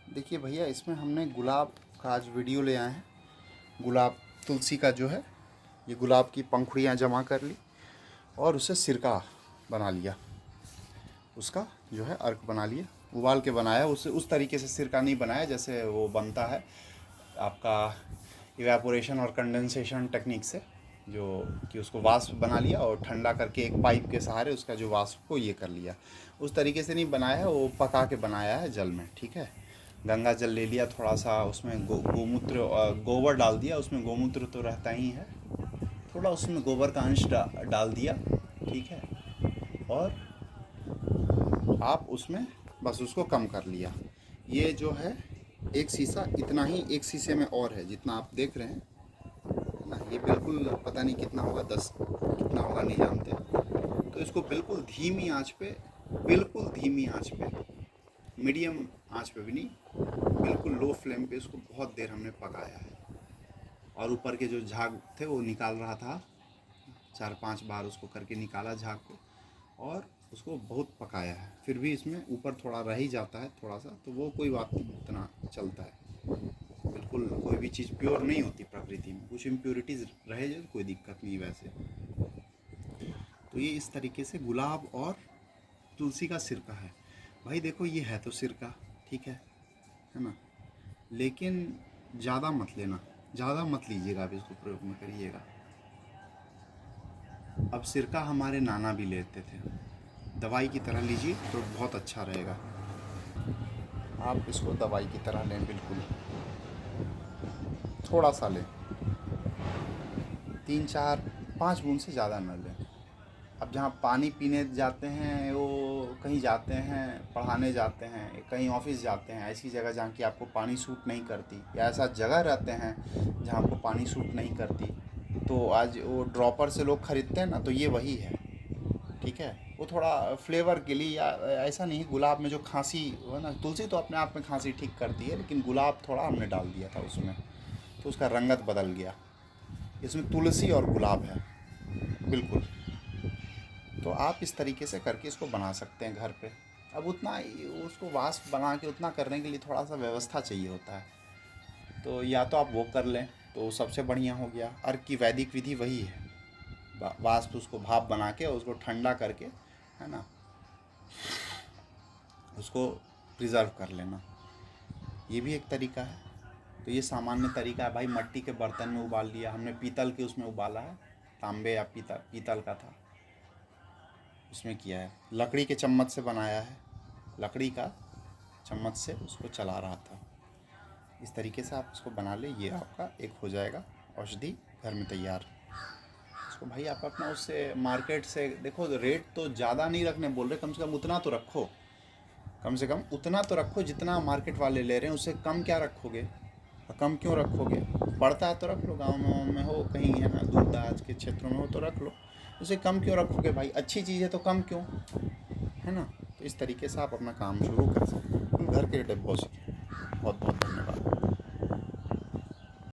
देखिए भैया, इसमें हमने गुलाब का आज वीडियो ले आए हैं। गुलाब तुलसी का जो है, ये गुलाब की पंखुड़ियाँ जमा कर ली और उसे सिरका बना लिया। उसका जो है अर्क बना लिया, उबाल के बनाया। उसे उस तरीके से सिरका नहीं बनाया जैसे वो बनता है आपका इवेपोरेशन और कंडेंसेशन टेक्निक से, जो कि उसको वाष्प बना लिया और ठंडा करके एक पाइप के सहारे उसका जो वाष्प को ये कर लिया। उस तरीके से नहीं बनाया है, वो पका के बनाया है जल में। ठीक है, गंगा जल ले लिया, थोड़ा सा उसमें गोमूत्र गोबर डाल दिया। उसमें गोमूत्र तो रहता ही है, थोड़ा उसमें गोबर का अंश डाल दिया। ठीक है, और आप उसमें बस उसको कम कर लिया। ये जो है एक शीशा, इतना ही एक शीशे में और है जितना आप देख रहे हैं ना। ये बिल्कुल पता नहीं कितना होगा, 10 कितना होगा नहीं जानते। तो इसको बिल्कुल धीमी आंच पे, बिल्कुल धीमी आंच पे, मीडियम आंच पे भी नहीं, बिल्कुल लो फ्लेम पे इसको बहुत देर हमने पकाया है। और ऊपर के जो झाग थे वो निकाल रहा था, 4-5 बार उसको करके निकाला झाग को, और उसको बहुत पकाया है। फिर भी इसमें ऊपर थोड़ा रह ही जाता है थोड़ा सा, तो वो कोई बात नहीं, उतना चलता है। बिल्कुल कोई भी चीज़ प्योर नहीं होती प्रकृति में, कुछ इम्प्योरिटीज़ रहे जो कोई दिक्कत नहीं वैसे। तो ये इस तरीके से गुलाब और तुलसी का सिरका है। भाई देखो, ये है तो सिरका, ठीक है ना, लेकिन ज़्यादा मत लेना, ज़्यादा मत लीजिएगा, आप इसको प्रयोग में करिएगा। अब सिरका हमारे नाना भी लेते थे, दवाई की तरह लीजिए तो बहुत अच्छा रहेगा। आप इसको दवाई की तरह लें, बिल्कुल थोड़ा सा लें, 3-4-5 बूंद से ज़्यादा न लें। अब जहाँ पानी पीने जाते हैं, वो कहीं जाते हैं, पढ़ाने जाते हैं, कहीं ऑफिस जाते हैं, ऐसी जगह जहाँ की आपको पानी सूट नहीं करती, या ऐसा जगह रहते हैं जहाँ आपको पानी सूट नहीं करती, तो आज वो ड्रॉपर से लोग ख़रीदते हैं ना, तो ये वही है। ठीक है, वो थोड़ा फ्लेवर के लिए, या ऐसा नहीं, गुलाब में जो खांसी है ना, तुलसी तो अपने आप में खांसी ठीक करती है, लेकिन गुलाब थोड़ा हमने डाल दिया था उसमें, तो उसका रंगत बदल गया। इसमें तुलसी और गुलाब है, बिल्कुल। तो आप इस तरीके से करके इसको बना सकते हैं घर पे। अब उतना उसको वाष्प बना के उतना करने के लिए थोड़ा सा व्यवस्था चाहिए होता है, तो या तो आप वो कर लें तो सबसे बढ़िया हो गया। अर्क की वैदिक विधि वही है, वाष्प उसको भाप बना के उसको ठंडा करके, है ना, उसको प्रिजर्व कर लेना, ये भी एक तरीका है। तो ये सामान्य तरीका है भाई। मट्टी के बर्तन में उबाल लिया हमने, पीतल के उसमें उबाला है, तांबे या पीतल का था, उसमें किया है। लकड़ी के चम्मच से बनाया है, लकड़ी का चम्मच से उसको चला रहा था। इस तरीके से आप इसको बना ले, ये आपका एक हो जाएगा औषधि घर में तैयार। इसको भाई आप अपना उससे मार्केट से देखो, रेट तो ज़्यादा नहीं रखने बोल रहे, कम से कम उतना तो रखो, कम से कम उतना तो रखो जितना मार्केट वाले ले रहे हैं। उससे कम क्या रखोगे, और कम क्यों रखोगे? पड़ता है तो रख लो, गाँव में हो कहीं, है ना, दूर दराज के क्षेत्रों में हो तो रख लो। उसे कम क्यों रखोगे भाई? अच्छी चीज़ है तो कम क्यों, है ना। तो इस तरीके से आप अपना काम शुरू कर सकते हैं घर के डिब्बों से। बहुत बहुत धन्यवाद।